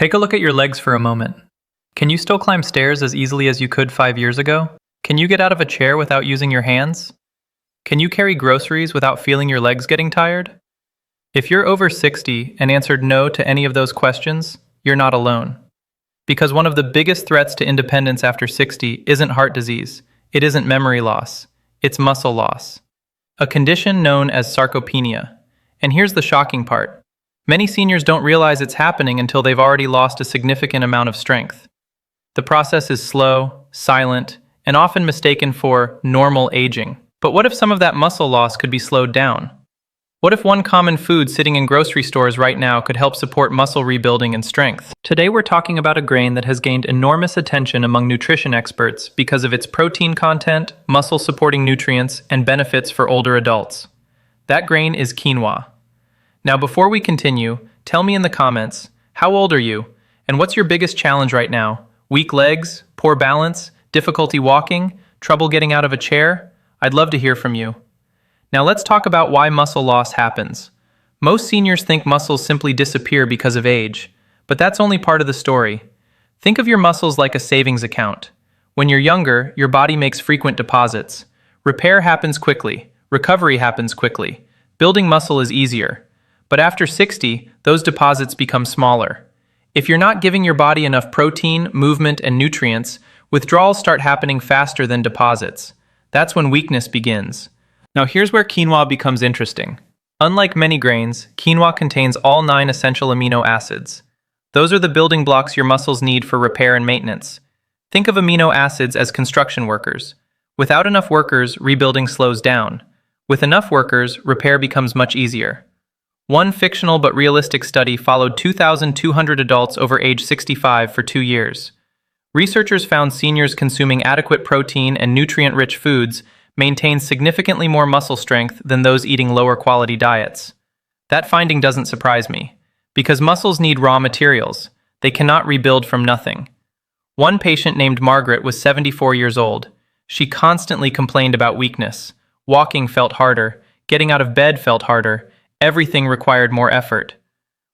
Take a look at your legs for a moment. Can you still climb stairs as easily as you could 5 years ago? Can you get out of a chair without using your hands? Can you carry groceries without feeling your legs getting tired? If you're over 60 and answered no to any of those questions, you're not alone. Because one of the biggest threats to independence after 60 isn't heart disease, it isn't memory loss, it's muscle loss. A condition known as sarcopenia. And here's the shocking part. Many seniors don't realize it's happening until they've already lost a significant amount of strength. The process is slow, silent, and often mistaken for normal aging. But what if some of that muscle loss could be slowed down? What if one common food sitting in grocery stores right now could help support muscle rebuilding and strength? Today we're talking about a grain that has gained enormous attention among nutrition experts because of its protein content, muscle-supporting nutrients, and benefits for older adults. That grain is quinoa. Now before we continue, tell me in the comments, how old are you? And what's your biggest challenge right now? Weak legs? Poor balance? Difficulty walking? Trouble getting out of a chair? I'd love to hear from you. Now let's talk about why muscle loss happens. Most seniors think muscles simply disappear because of age, but that's only part of the story. Think of your muscles like a savings account. When you're younger, your body makes frequent deposits. Repair happens quickly. Recovery happens quickly. Building muscle is easier. But after 60, those deposits become smaller. If you're not giving your body enough protein, movement, and nutrients, withdrawals start happening faster than deposits. That's when weakness begins. Now here's where quinoa becomes interesting. Unlike many grains, quinoa contains all 9 essential amino acids. Those are the building blocks your muscles need for repair and maintenance. Think of amino acids as construction workers. Without enough workers, rebuilding slows down. With enough workers, repair becomes much easier. One fictional but realistic study followed 2,200 adults over age 65 for 2 years. Researchers found seniors consuming adequate protein and nutrient-rich foods maintained significantly more muscle strength than those eating lower-quality diets. That finding doesn't surprise me, because muscles need raw materials. They cannot rebuild from nothing. One patient named Margaret was 74 years old. She constantly complained about weakness. Walking felt harder, getting out of bed felt harder, everything required more effort.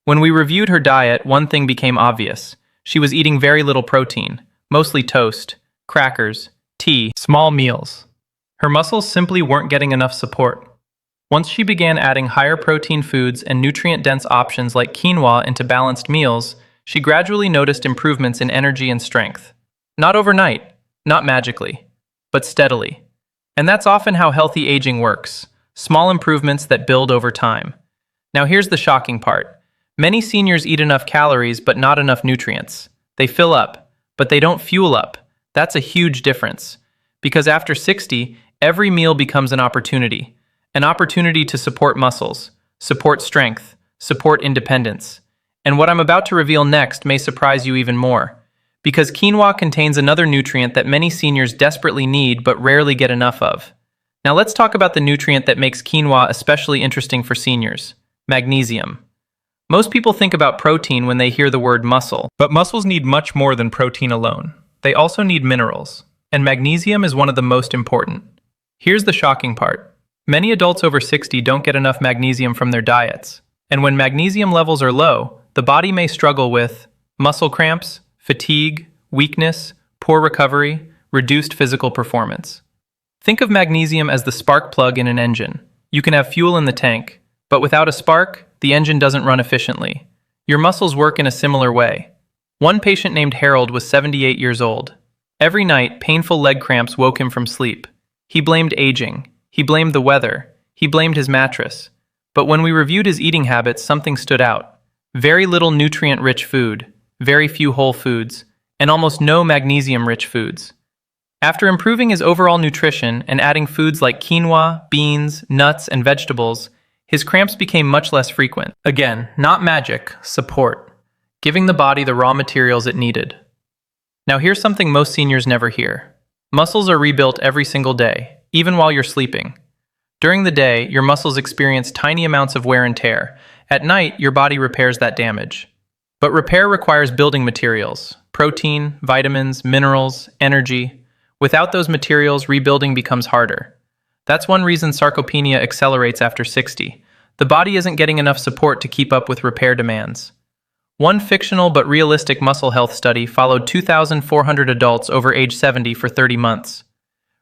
When we reviewed her diet, one thing became obvious. She was eating very little protein, mostly toast, crackers, tea, small meals. Her muscles simply weren't getting enough support. Once she began adding higher protein foods and nutrient-dense options like quinoa into balanced meals, she gradually noticed improvements in energy and strength. Not overnight, not magically, but steadily. And that's often how healthy aging works. Small improvements that build over time. Now here's the shocking part. Many seniors eat enough calories but not enough nutrients. They fill up, but they don't fuel up. That's a huge difference. Because after 60, every meal becomes an opportunity to support muscles, support strength, support independence. And what I'm about to reveal next may surprise you even more. Because quinoa contains another nutrient that many seniors desperately need but rarely get enough of. Now let's talk about the nutrient that makes quinoa especially interesting for seniors: magnesium. Most people think about protein when they hear the word muscle, but muscles need much more than protein alone. They also need minerals, and magnesium is one of the most important. Here's the shocking part. Many adults over 60 don't get enough magnesium from their diets, and when magnesium levels are low, the body may struggle with muscle cramps, fatigue, weakness, poor recovery, reduced physical performance. Think of magnesium as the spark plug in an engine. You can have fuel in the tank, but without a spark, the engine doesn't run efficiently. Your muscles work in a similar way. One patient named Harold was 78 years old. Every night, painful leg cramps woke him from sleep. He blamed aging. He blamed the weather. He blamed his mattress. But when we reviewed his eating habits, something stood out. Very little nutrient-rich food, very few whole foods, and almost no magnesium-rich foods. After improving his overall nutrition and adding foods like quinoa, beans, nuts, and vegetables, his cramps became much less frequent. Again, not magic, support. Giving the body the raw materials it needed. Now here's something most seniors never hear. Muscles are rebuilt every single day, even while you're sleeping. During the day, your muscles experience tiny amounts of wear and tear. At night, your body repairs that damage. But repair requires building materials: protein, vitamins, minerals, energy. Without those materials, rebuilding becomes harder. That's one reason sarcopenia accelerates after 60. The body isn't getting enough support to keep up with repair demands. One fictional but realistic muscle health study followed 2,400 adults over age 70 for 30 months.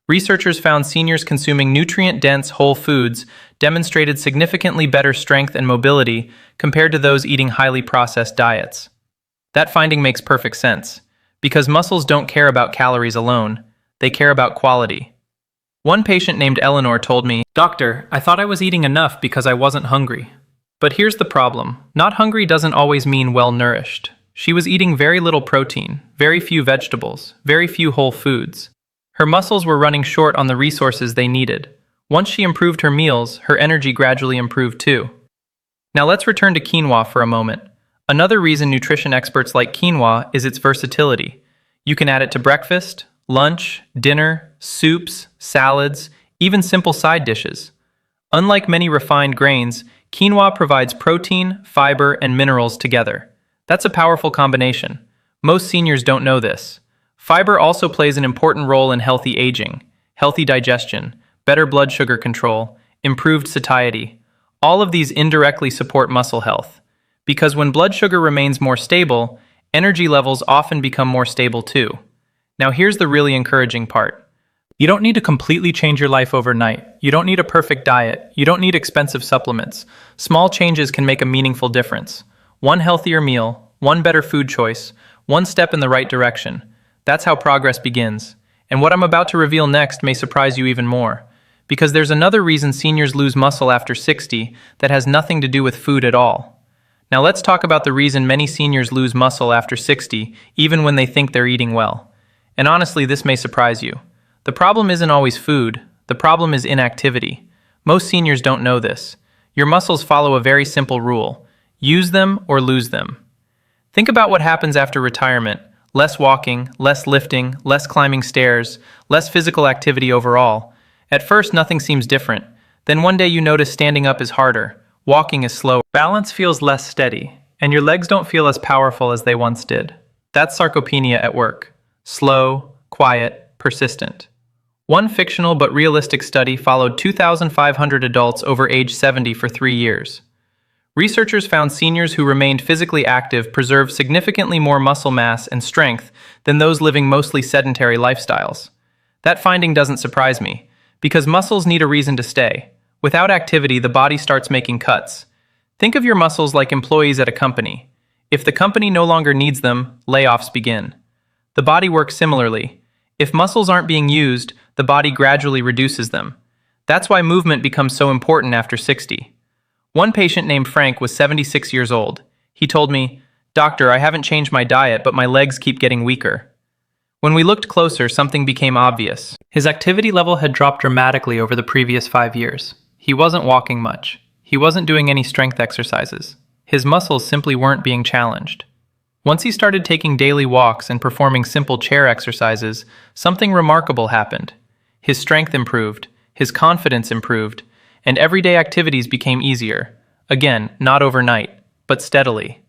Researchers found seniors consuming nutrient-dense whole foods demonstrated significantly better strength and mobility compared to those eating highly processed diets. That finding makes perfect sense, because muscles don't care about calories alone, they care about quality. One patient named Eleanor told me, "Doctor, I thought I was eating enough because I wasn't hungry." But here's the problem. Not hungry doesn't always mean well-nourished. She was eating very little protein, very few vegetables, very few whole foods. Her muscles were running short on the resources they needed. Once she improved her meals, her energy gradually improved too. Now let's return to quinoa for a moment. Another reason nutrition experts like quinoa is its versatility. You can add it to breakfast, lunch, dinner, soups, salads, even simple side dishes. Unlike many refined grains, quinoa provides protein, fiber, and minerals together. That's a powerful combination. Most seniors don't know this. Fiber also plays an important role in healthy aging, healthy digestion, better blood sugar control, improved satiety. All of these indirectly support muscle health. Because when blood sugar remains more stable, energy levels often become more stable too. Now here's the really encouraging part. You don't need to completely change your life overnight. You don't need a perfect diet. You don't need expensive supplements. Small changes can make a meaningful difference. One healthier meal, one better food choice, one step in the right direction. That's how progress begins. And what I'm about to reveal next may surprise you even more. Because there's another reason seniors lose muscle after 60 that has nothing to do with food at all. Now let's talk about the reason many seniors lose muscle after 60, even when they think they're eating well. And honestly, this may surprise you. The problem isn't always food. The problem is inactivity. Most seniors don't know this. Your muscles follow a very simple rule. Use them or lose them. Think about what happens after retirement. Less walking, less lifting, less climbing stairs, less physical activity overall. At first, nothing seems different. Then one day you notice standing up is harder, walking is slower, balance feels less steady, and your legs don't feel as powerful as they once did. That's sarcopenia at work. Slow, quiet, persistent. One fictional but realistic study followed 2,500 adults over age 70 for 3 years. Researchers found seniors who remained physically active preserved significantly more muscle mass and strength than those living mostly sedentary lifestyles. That finding doesn't surprise me, because muscles need a reason to stay. Without activity, the body starts making cuts. Think of your muscles like employees at a company. If the company no longer needs them, layoffs begin. The body works similarly. If muscles aren't being used, the body gradually reduces them. That's why movement becomes so important after 60. One patient named Frank was 76 years old. He told me, "Doctor, I haven't changed my diet, but my legs keep getting weaker." When we looked closer, something became obvious. His activity level had dropped dramatically over the previous 5 years. He wasn't walking much. He wasn't doing any strength exercises. His muscles simply weren't being challenged. Once he started taking daily walks and performing simple chair exercises, something remarkable happened. His strength improved, his confidence improved, and everyday activities became easier. Again, not overnight, but steadily.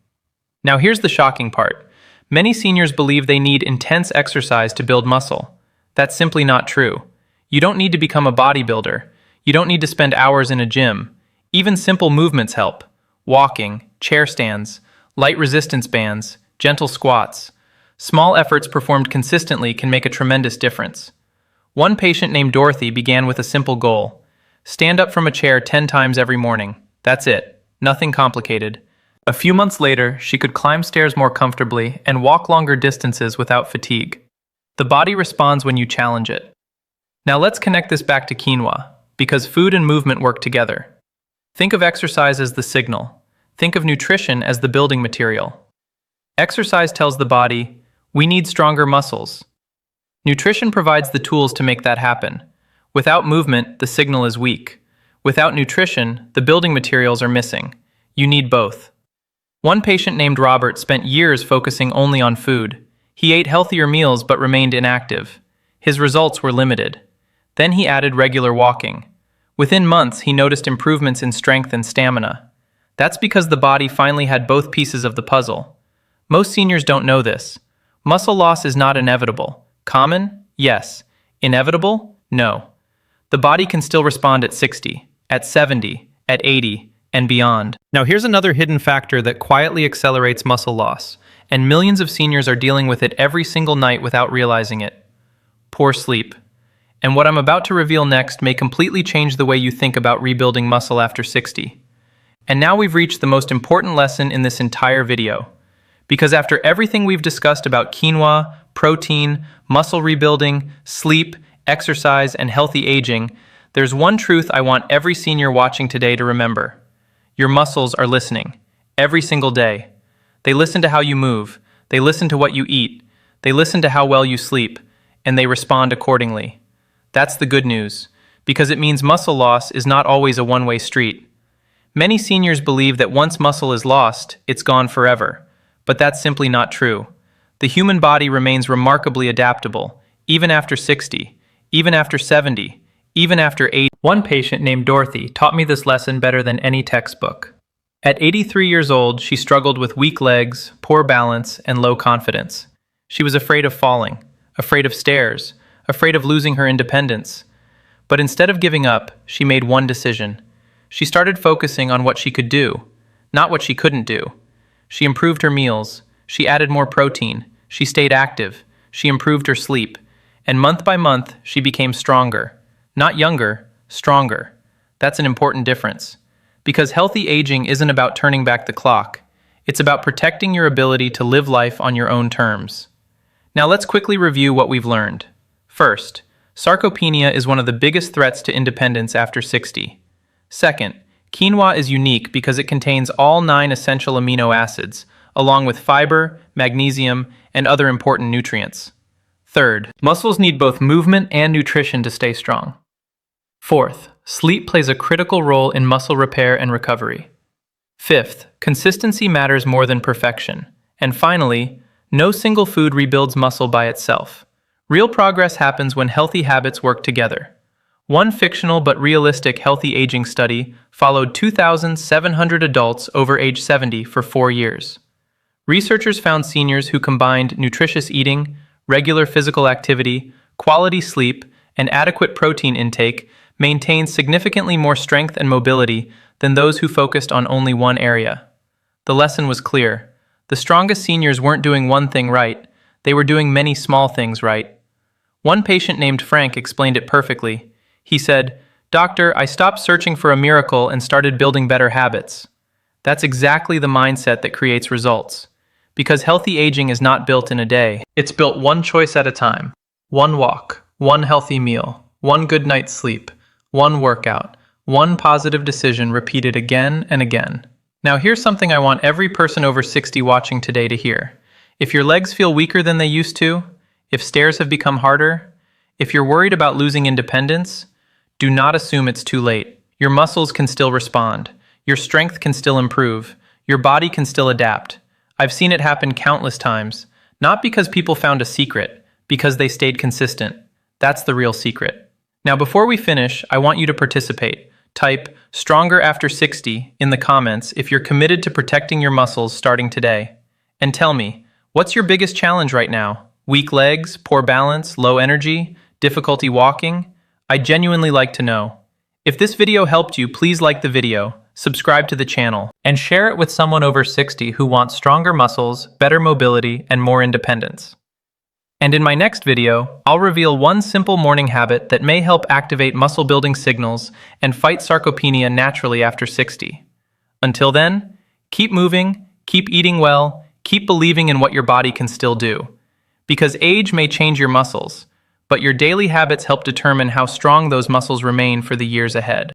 Now here's the shocking part. Many seniors believe they need intense exercise to build muscle. That's simply not true. You don't need to become a bodybuilder. You don't need to spend hours in a gym. Even simple movements help. Walking, chair stands, light resistance bands, gentle squats. Small efforts performed consistently can make a tremendous difference. One patient named Dorothy began with a simple goal. Stand up from a chair 10 times every morning. That's it. Nothing complicated. A few months later, she could climb stairs more comfortably and walk longer distances without fatigue. The body responds when you challenge it. Now let's connect this back to quinoa, because food and movement work together. Think of exercise as the signal. Think of nutrition as the building material. Exercise tells the body, we need stronger muscles. Nutrition provides the tools to make that happen. Without movement, the signal is weak. Without nutrition, the building materials are missing. You need both. One patient named Robert spent years focusing only on food. He ate healthier meals but remained inactive. His results were limited. Then he added regular walking. Within months, he noticed improvements in strength and stamina. That's because the body finally had both pieces of the puzzle. Most seniors don't know this. Muscle loss is not inevitable. Common? Yes. Inevitable? No. The body can still respond at 60, at 70, at 80, and beyond. Now here's another hidden factor that quietly accelerates muscle loss, and millions of seniors are dealing with it every single night without realizing it. Poor sleep. And what I'm about to reveal next may completely change the way you think about rebuilding muscle after 60. And now we've reached the most important lesson in this entire video. Because after everything we've discussed about quinoa, protein, muscle rebuilding, sleep, exercise, and healthy aging, there's one truth I want every senior watching today to remember. Your muscles are listening, every single day. They listen to how you move, they listen to what you eat, they listen to how well you sleep, and they respond accordingly. That's the good news, because it means muscle loss is not always a one-way street. Many seniors believe that once muscle is lost, it's gone forever, but that's simply not true. The human body remains remarkably adaptable, even after 60, even after 70, even after 80. One patient named Dorothy taught me this lesson better than any textbook. At 83 years old, she struggled with weak legs, poor balance, and low confidence. She was afraid of falling, afraid of stairs, afraid of losing her independence. But instead of giving up, she made one decision. She started focusing on what she could do, not what she couldn't do. She improved her meals, she added more protein, she stayed active, she improved her sleep, and month by month, she became stronger. Not younger, stronger. That's an important difference. Because healthy aging isn't about turning back the clock. It's about protecting your ability to live life on your own terms. Now let's quickly review what we've learned. First, sarcopenia is one of the biggest threats to independence after 60. Second, quinoa is unique because it contains all 9 essential amino acids, along with fiber, magnesium, and other important nutrients. Third, muscles need both movement and nutrition to stay strong. Fourth, sleep plays a critical role in muscle repair and recovery. Fifth, consistency matters more than perfection. And finally, no single food rebuilds muscle by itself. Real progress happens when healthy habits work together. One fictional but realistic healthy aging study followed 2,700 adults over age 70 for 4 years. Researchers found seniors who combined nutritious eating, regular physical activity, quality sleep, and adequate protein intake maintained significantly more strength and mobility than those who focused on only one area. The lesson was clear. The strongest seniors weren't doing one thing right, they were doing many small things right. One patient named Frank explained it perfectly. He said, "Doctor, I stopped searching for a miracle and started building better habits." That's exactly the mindset that creates results. Because healthy aging is not built in a day. It's built one choice at a time. One walk, one healthy meal, one good night's sleep, one workout, one positive decision repeated again and again. Now here's something I want every person over 60 watching today to hear. If your legs feel weaker than they used to, if stairs have become harder, if you're worried about losing independence, do not assume it's too late. Your muscles can still respond. Your strength can still improve. Your body can still adapt. I've seen it happen countless times, not because people found a secret, because they stayed consistent. That's the real secret. Now before we finish, I want you to participate. Type "stronger after 60" in the comments if you're committed to protecting your muscles starting today. And tell me, what's your biggest challenge right now? Weak legs, poor balance, low energy, difficulty walking? I'd genuinely like to know. If this video helped you, please like the video, subscribe to the channel, and share it with someone over 60 who wants stronger muscles, better mobility, and more independence. And in my next video, I'll reveal one simple morning habit that may help activate muscle-building signals and fight sarcopenia naturally after 60. Until then, keep moving, keep eating well, keep believing in what your body can still do. Because age may change your muscles, but your daily habits help determine how strong those muscles remain for the years ahead.